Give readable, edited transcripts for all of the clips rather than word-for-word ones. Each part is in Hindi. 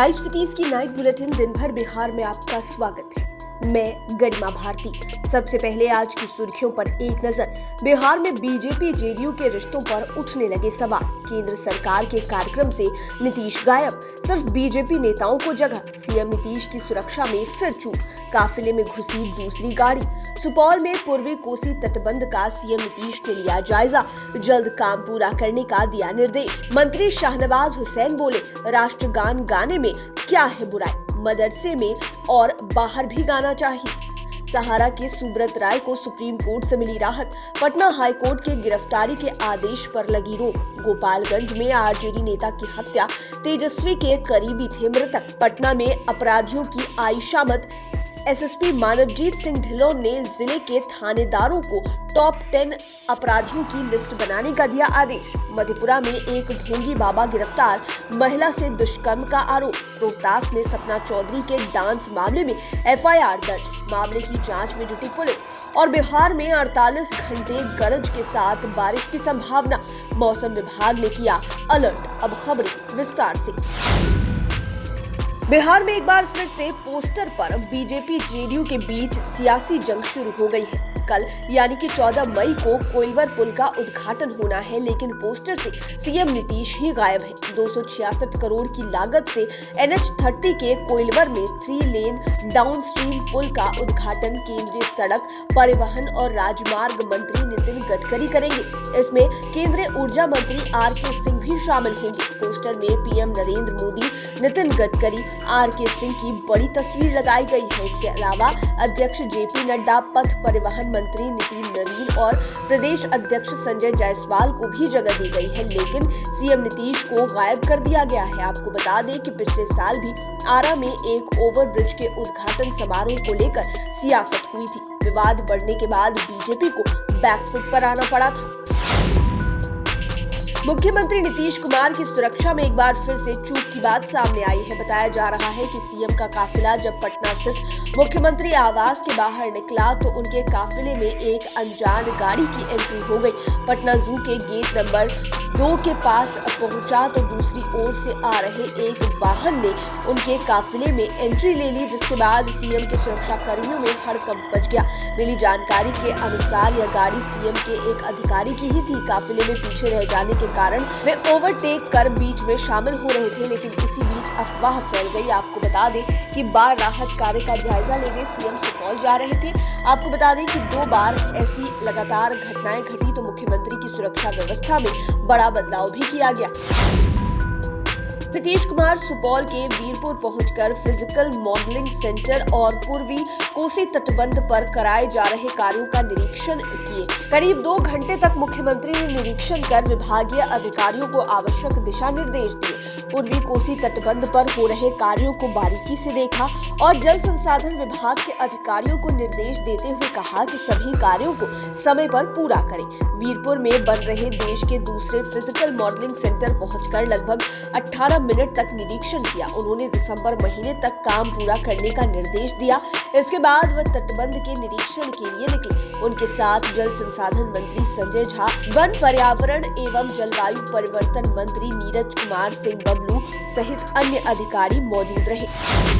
लाइव सिटीज की नाइट बुलेटिन दिन भर बिहार में आपका स्वागत है। मैं गरिमा भारती। सबसे पहले आज की सुर्खियों पर एक नजर। बिहार में बीजेपी जेडीयू के रिश्तों पर उठने लगे सवाल। केंद्र सरकार के कार्यक्रम से नीतीश गायब, सिर्फ बीजेपी नेताओं को जगह। सीएम नीतीश की सुरक्षा में फिर चूक, काफिले में घुसी दूसरी गाड़ी। सुपौल में पूर्वी कोसी तटबंध का सीएम नीतीश ने लिया जायजा, जल्द काम पूरा करने का दिया निर्देश। मंत्री शाहनवाज हुसैन बोले, राष्ट्रगान गाने में क्या है बुराई, मदरसे में और बाहर भी गाना चाहिए। सहारा के सुब्रत राय को सुप्रीम कोर्ट से मिली राहत। पटना हाई कोर्ट के गिरफ्तारी के आदेश पर लगी रोक। गोपालगंज में आरजेडी नेता की हत्या, तेजस्वी के करीबी थे मृतक। पटना में अपराधियों की आई शामत। एसएसपी मानवजीत सिंह ढिल्लों ने जिले के थानेदारों को टॉप 10 अपराधियों की लिस्ट बनाने का दिया आदेश। मधेपुरा में एक ढोंगी बाबा गिरफ्तार, महिला से दुष्कर्म का आरोप। रोहतास में सपना चौधरी के डांस मामले में एफआईआर दर्ज, मामले की जांच में जुटी पुलिस। और बिहार में 48 घंटे गरज के साथ बारिश की संभावना, मौसम विभाग ने किया अलर्ट। अब खबरें विस्तार से। बिहार में एक बार फिर से पोस्टर पर बीजेपी जेडीयू के बीच सियासी जंग शुरू हो गई है। कल यानी कि 14 मई को कोइलवर पुल का उद्घाटन होना है, लेकिन पोस्टर से सीएम नीतीश ही गायब है। 266 करोड़ की लागत से NH30 के कोइलवर में 3 लेन डाउनस्ट्रीम पुल का उद्घाटन केंद्रीय सड़क परिवहन और राजमार्ग मंत्री नितिन गडकरी करेंगे। इसमें केंद्रीय ऊर्जा मंत्री RK सिंह भी शामिल होंगे। पोस्टर में पीएम नरेंद्र मोदी, नितिन गडकरी, RK सिंह की बड़ी तस्वीर लगाई गई है। इसके अलावा अध्यक्ष JP नड्डा, पथ परिवहन मंत्री नितिन नवीन और प्रदेश अध्यक्ष संजय जायसवाल को भी जगह दी गई है, लेकिन सीएम नीतीश को गायब कर दिया गया है। आपको बता दें कि पिछले साल भी आरा में एक ओवरब्रिज के उद्घाटन समारोह को लेकर सियासत हुई थी। विवाद बढ़ने के बाद बीजेपी को बैकफुट पर आना पड़ा था। मुख्यमंत्री नीतीश कुमार की सुरक्षा में एक बार फिर से चूक की बात सामने आई है। बताया जा रहा है कि सीएम का काफिला जब पटना स्थित मुख्यमंत्री आवास के बाहर निकला तो उनके काफिले में एक अनजान गाड़ी की एंट्री हो गई। पटना जू के गेट नंबर 2 के पास पहुंचा तो दूसरी ओर से आ रहे एक वाहन ने उनके काफिले में एंट्री ले ली, जिसके बाद सीएम के सुरक्षा कर्मियों में हड़कंप मच गया। मिली जानकारी के अनुसार यह गाड़ी सीएम के एक अधिकारी की ही थी। काफिले में पीछे रह जाने के कारण वे ओवरटेक कर बीच में शामिल हो रहे थे, लेकिन इसी बीच अफवाह फैल गई। आपको बता दें कि बाढ़ राहत कार्य का जायजा लेने सीएम सुपौल जा रहे थे। आपको बता दें कि 2 बार ऐसी लगातार घटनाएं घटी तो मुख्यमंत्री की सुरक्षा व्यवस्था में बड़ा बदलाव भी किया गया। नीतीश कुमार सुपौल के वीरपुर पहुंचकर फिजिकल मॉडलिंग सेंटर और पूर्वी कोसी तटबंध पर कराए जा रहे कार्यों का निरीक्षण किए। करीब 2 घंटे तक मुख्यमंत्री ने निरीक्षण कर विभागीय अधिकारियों को आवश्यक दिशा निर्देश दिए। पूर्वी कोसी तटबंध पर हो रहे कार्यों को बारीकी से देखा और जल संसाधन विभाग के अधिकारियों को निर्देश देते हुए कहा कि सभी कार्यों को समय पर पूरा करें। वीरपुर में बन रहे देश के दूसरे फिजिकल मॉडलिंग सेंटर पहुंचकर लगभग 18 मिनट तक निरीक्षण किया। उन्होंने दिसंबर महीने तक काम पूरा करने का निर्देश दिया। इसके बाद वह तटबंध के निरीक्षण के लिए निकले। उनके साथ जल संसाधन मंत्री संजय झा, वन पर्यावरण एवं जलवायु परिवर्तन मंत्री नीरज कुमार सिंह बबलू सहित अन्य अधिकारी मौजूद रहे।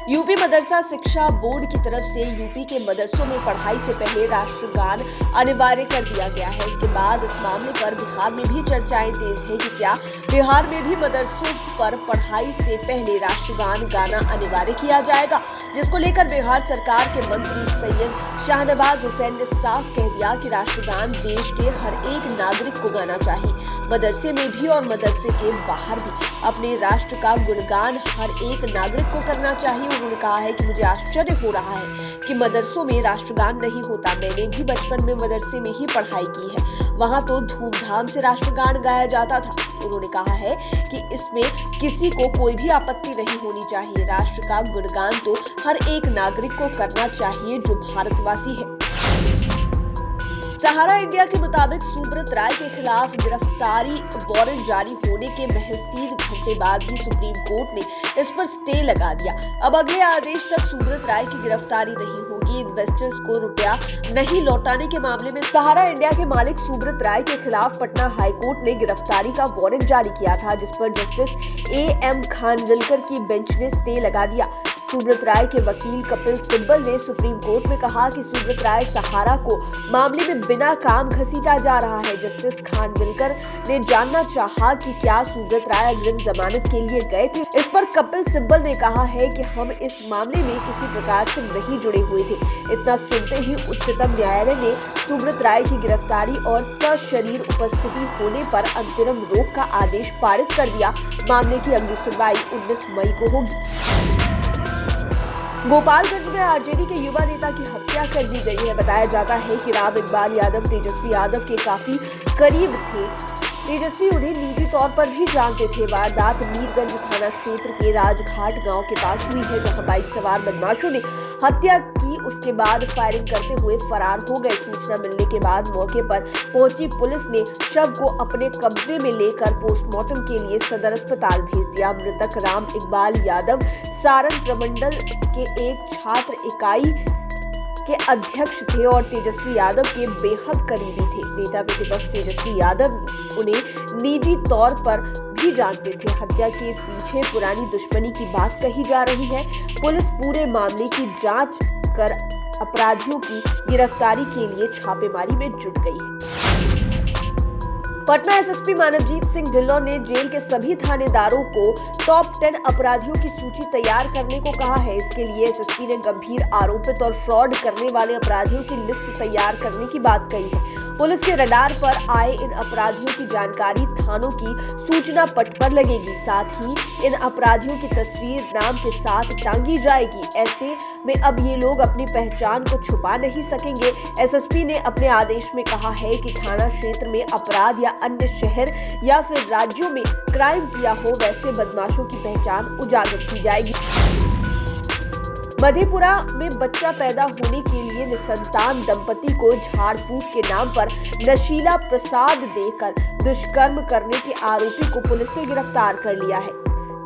यूपी मदरसा शिक्षा बोर्ड की तरफ से यूपी के मदरसों में पढ़ाई से पहले राष्ट्रगान अनिवार्य कर दिया गया है। इसके बाद इस मामले पर बिहार में भी चर्चाएं तेज है कि क्या बिहार में भी मदरसों पर पढ़ाई से पहले राष्ट्रगान गाना अनिवार्य किया जाएगा, जिसको लेकर बिहार सरकार के मंत्री सैयद शाहनवाज हुसैन ने साफ कह दिया कि राष्ट्रगान देश के हर एक नागरिक को गाना चाहिए, मदरसे में भी और मदरसे के बाहर भी। अपने राष्ट्र का गुणगान हर एक नागरिक को करना चाहिए। उन्होंने कहा है कि मुझे आश्चर्य हो रहा है कि मदरसों में राष्ट्रगान नहीं होता। मैंने भी बचपन में मदरसे में ही पढ़ाई की है, वहाँ तो धूमधाम से राष्ट्रगान गाया जाता था। उन्होंने कहा है कि इसमें किसी को कोई भी आपत्ति नहीं होनी चाहिए। राष्ट्र का गुणगान तो हर एक नागरिक को करना चाहिए जो भारतवासी है। सहारा इंडिया के मुताबिक सुब्रत राय के खिलाफ गिरफ्तारी वारंट जारी होने के महज 3 घंटे बाद ही सुप्रीम कोर्ट ने इस पर स्टे लगा दिया। अब अगले आदेश तक सुब्रत राय की गिरफ्तारी नहीं होगी। इन्वेस्टर्स को रुपया नहीं लौटाने के मामले में सहारा इंडिया के मालिक सुब्रत राय के खिलाफ पटना हाईकोर्ट ने गिरफ्तारी का वारंट जारी किया था, जिस पर जस्टिस A.M. खानविलकर की बेंच ने स्टे लगा दिया। सुब्रत राय के वकील कपिल सिब्बल ने सुप्रीम कोर्ट में कहा कि सुब्रत राय सहारा को मामले में बिना काम घसीटा जा रहा है। जस्टिस खानविलकर ने जानना चाहा कि क्या सुब्रत राय अग्रिम जमानत के लिए गए थे। इस पर कपिल सिब्बल ने कहा है कि हम इस मामले में किसी प्रकार से नहीं जुड़े हुए थे। इतना सुनते ही उच्चतम न्यायालय ने सुब्रत राय की गिरफ्तारी और सशरीर उपस्थिति होने पर अंतरिम रोक का आदेश पारित कर दिया। मामले की अगली सुनवाई 19 मई को होगी। गोपालगंज में आरजेडी के युवा नेता की हत्या कर दी गई है। बताया जाता है कि राम इकबाल यादव तेजस्वी यादव के काफी करीब थे। तेजस्वी उन्हें निजी तौर पर भी जानते थे। वारदात मीरगंज थाना क्षेत्र के राजघाट गांव के पास हुई है, जहां बाइक सवार बदमाशों ने हत्या की। उसके बाद फायरिंग करते हुए फरार हो गए। सूचना मिलने के बाद मौके पर पहुंची पुलिस ने शव को अपने कब्जे में लेकर पोस्टमार्टम के लिए सदर अस्पताल भेज दिया। मृतक राम इकबाल यादव सारण प्रमंडल के एक छात्र इकाई के अध्यक्ष थे और तेजस्वी यादव के बेहद करीबी थे। नेता प्रतिपक्ष तेजस्वी यादव उन्हें निजी तौर पर भी जानते थे। हत्या के पीछे पुरानी दुश्मनी की बात कही जा रही है। पुलिस पूरे मामले की जांच कर अपराधियों की गिरफ्तारी के लिए छापेमारी में जुट गई है। पटना एसएसपी मानवजीत सिंह ढिल्लों ने जेल के सभी थानेदारों को टॉप 10 अपराधियों की सूची तैयार करने को कहा है। इसके लिए एसएसपी ने गंभीर आरोपित और फ्रॉड करने वाले अपराधियों की लिस्ट तैयार करने की बात कही है। पुलिस के रडार पर आए इन अपराधियों की जानकारी थानों की सूचना पट पर लगेगी। साथ ही इन अपराधियों की तस्वीर नाम के साथ टांगी जाएगी। ऐसे में अब ये लोग अपनी पहचान को छुपा नहीं सकेंगे। एसएसपी ने अपने आदेश में कहा है कि थाना क्षेत्र में अपराध या अन्य शहर या फिर राज्यों में क्राइम किया हो वैसे बदमाशों की पहचान उजागर की जाएगी। मधेपुरा में बच्चा पैदा होने के लिए निसंतान दंपति को झाड़ फूक के नाम पर नशीला प्रसाद देकर दुष्कर्म करने के आरोपी को पुलिस ने गिरफ्तार कर लिया है।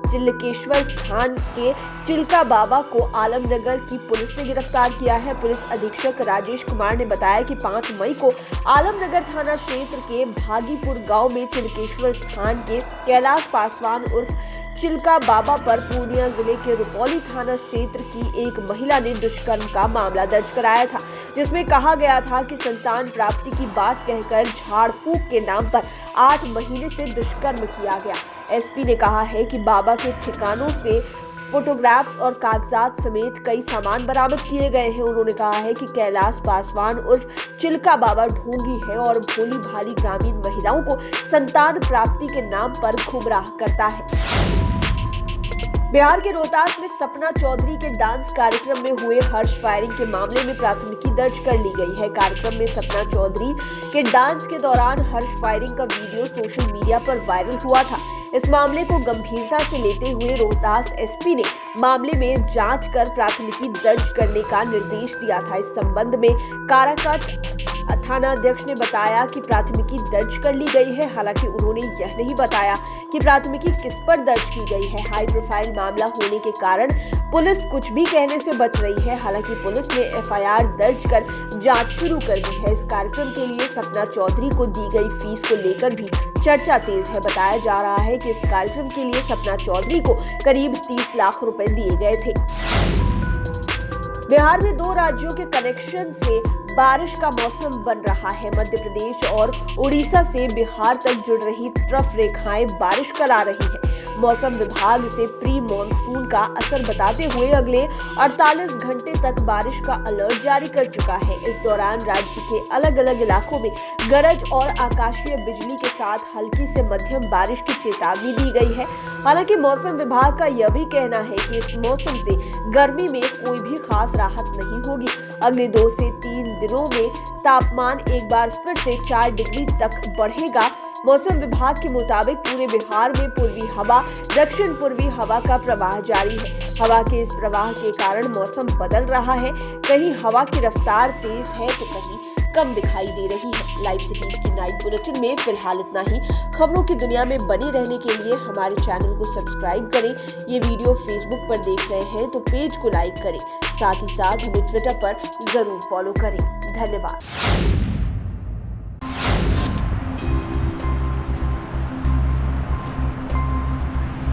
चिल्केश्वर स्थान के चिल्का बाबा को आलमनगर की पुलिस ने गिरफ्तार किया है। पुलिस अधीक्षक राजेश कुमार ने बताया कि 5 मई को आलमनगर थाना क्षेत्र के भागीपुर गांव में चिल्केश्वर स्थान के कैलाश पासवान उर्फ चिल्का बाबा पर पूर्णिया जिले के रुपौली थाना क्षेत्र की एक महिला ने दुष्कर्म का मामला दर्ज कराया था, जिसमें कहा गया था कि संतान प्राप्ति की बात कहकर झाड़ फूक के नाम पर 8 महीने से दुष्कर्म किया गया। एसपी ने कहा है कि बाबा के ठिकानों से फोटोग्राफ्स और कागजात समेत कई सामान बरामद किए गए हैं। उन्होंने कहा है कि कैलाश पासवान उर्फ चिल्का बाबा ढोंगी है और भोली भाली ग्रामीण महिलाओं को संतान प्राप्ति के नाम पर गुमराह करता है। बिहार के रोहतास में सपना चौधरी के डांस कार्यक्रम में हुए हर्ष फायरिंग के मामले में प्राथमिकी दर्ज कर ली गई है। कार्यक्रम में सपना चौधरी के डांस के दौरान हर्ष फायरिंग का वीडियो सोशल मीडिया पर वायरल हुआ था। इस मामले को गंभीरता से लेते हुए रोहतास एसपी ने मामले में जांच कर प्राथमिकी दर्ज करने का निर्देश दिया था। इस संबंध में काराकाट थाना अध्यक्ष ने बताया कि प्राथमिकी दर्ज कर ली गई है। हालांकि उन्होंने यह नहीं बताया कि प्राथमिकी किस पर दर्ज की गई है। हाई प्रोफाइल मामला होने के कारण पुलिस कुछ भी कहने से बच रही है। हालांकि पुलिस ने एफआईआर दर्ज कर जांच शुरू कर दी है। इस कार्यक्रम के लिए सपना चौधरी को दी गई फीस को लेकर भी चर्चा तेज है। बताया जा रहा है कि इस कार्यक्रम के लिए सपना चौधरी को करीब 30 लाख रुपए दिए गए थे। बिहार में 2 राज्यों के कनेक्शन से बारिश का मौसम बन रहा है। मध्य प्रदेश और उड़ीसा से बिहार तक जुड़ रही ट्रफ रेखाएं बारिश करा रही है। मौसम विभाग इसे प्री मॉनसून का असर बताते हुए अगले 48 घंटे तक बारिश का अलर्ट जारी कर चुका है। इस दौरान राज्य के अलग अलग इलाकों में गरज और आकाशीय बिजली के साथ हल्की से मध्यम बारिश की चेतावनी दी गई है। हालांकि मौसम विभाग का यह भी कहना है कि इस मौसम से गर्मी में कोई भी खास राहत नहीं होगी। अगले 2 से 3 दिनों में तापमान एक बार फिर से 4 डिग्री तक बढ़ेगा। मौसम विभाग के मुताबिक पूरे बिहार में पूर्वी हवा, दक्षिण पूर्वी हवा का प्रवाह जारी है। हवा के इस प्रवाह के कारण मौसम बदल रहा है। कहीं हवा की रफ्तार तेज है तो कहीं कम दिखाई दे रही है। लाइव सिटीज की नाइट बुलेटिन में फिलहाल इतना ही। खबरों की दुनिया में बने रहने के लिए हमारे चैनल को सब्सक्राइब करें। ये वीडियो फेसबुक पर देख रहे हैं तो पेज को लाइक करें, साथ ही साथ हमें ट्विटर पर जरूर फॉलो करें। धन्यवाद।